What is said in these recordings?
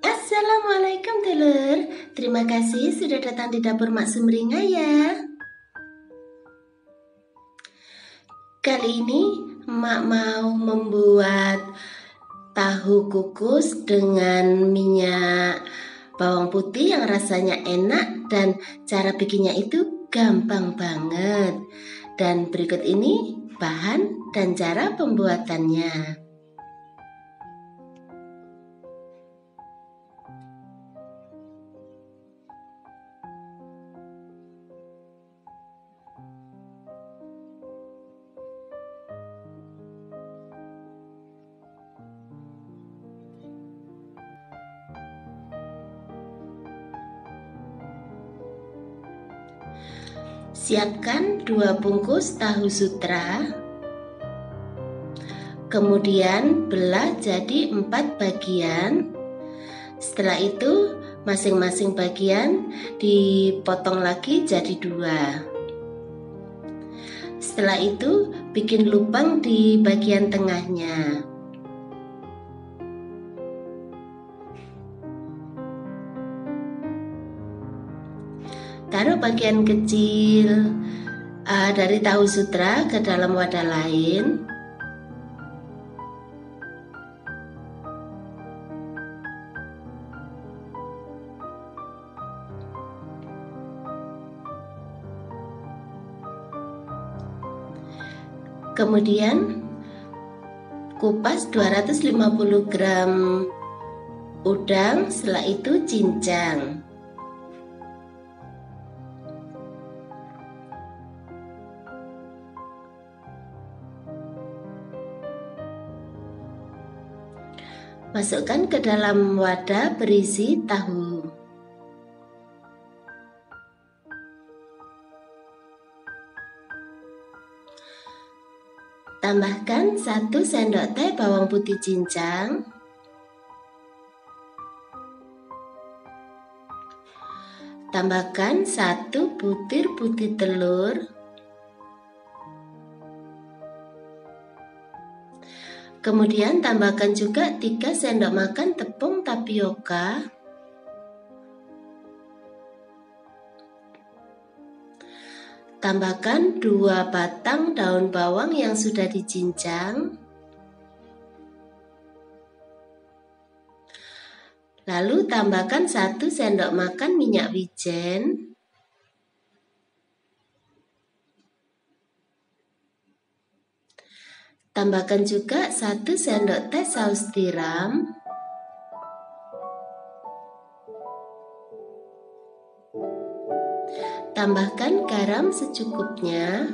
Assalamualaikum telur. Terima kasih sudah datang di dapur Mak Sumringah ya. Kali ini Mak mau membuat tahu kukus dengan minyak bawang putih yang rasanya enak dan cara bikinnya itu gampang banget. Dan berikut ini bahan dan cara pembuatannya. Siapkan 2 bungkus tahu sutra. Kemudian belah jadi 4 bagian. Setelah itu masing-masing bagian dipotong lagi jadi 2. Setelah itu bikin lubang di bagian tengahnya. Taruh bagian kecil dari tahu sutra ke dalam wadah lain. Kemudian kupas 250 gram udang, setelah itu cincang. Masukkan ke dalam wadah berisi tahu. Tambahkan 1 sendok teh bawang putih cincang. Tambahkan 1 butir putih telur. Kemudian tambahkan juga 3 sendok makan tepung tapioka. Tambahkan 2 batang daun bawang yang sudah dicincang. Lalu tambahkan 1 sendok makan minyak wijen. Tambahkan juga 1 sendok teh saus tiram. Tambahkan garam secukupnya.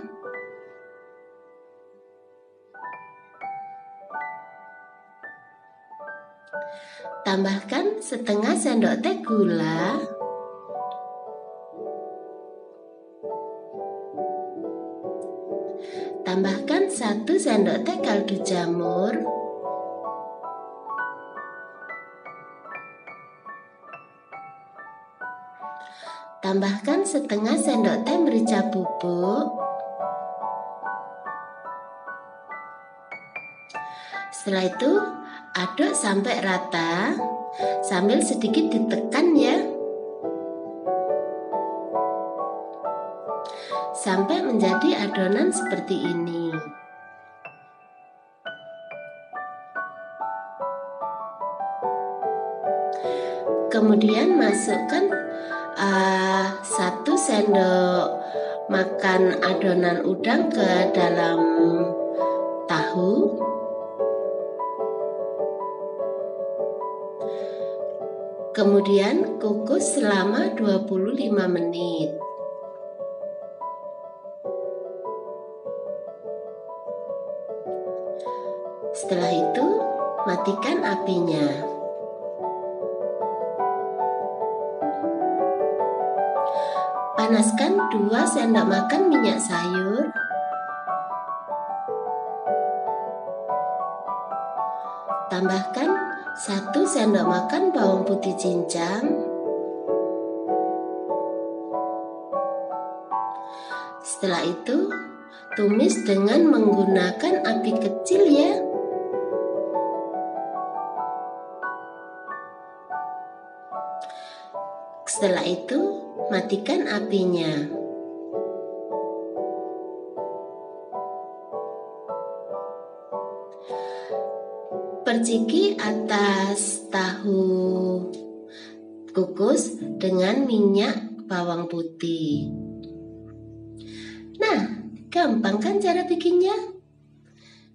Tambahkan setengah sendok teh gula. Tambahkan 1 sendok teh kaldu jamur. Tambahkan setengah sendok teh merica bubuk. Setelah itu aduk sampai rata sambil sedikit ditekan ya, sampai menjadi adonan seperti ini. Kemudian masukkan 1 sendok makan adonan udang ke dalam tahu. Kemudian kukus selama 25 menit. Setelah itu matikan apinya. Panaskan 2 sendok makan minyak sayur. Tambahkan 1 sendok makan bawang putih cincang. Setelah itu tumis dengan menggunakan api kecil ya. Setelah itu, matikan apinya. Perciki atas tahu kukus dengan minyak bawang putih. Nah, gampang kan cara bikinnya?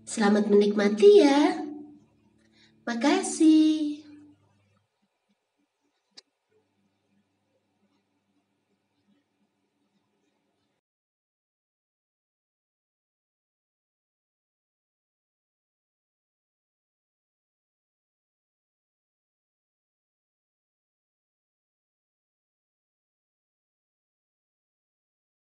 Selamat menikmati ya. Makasih.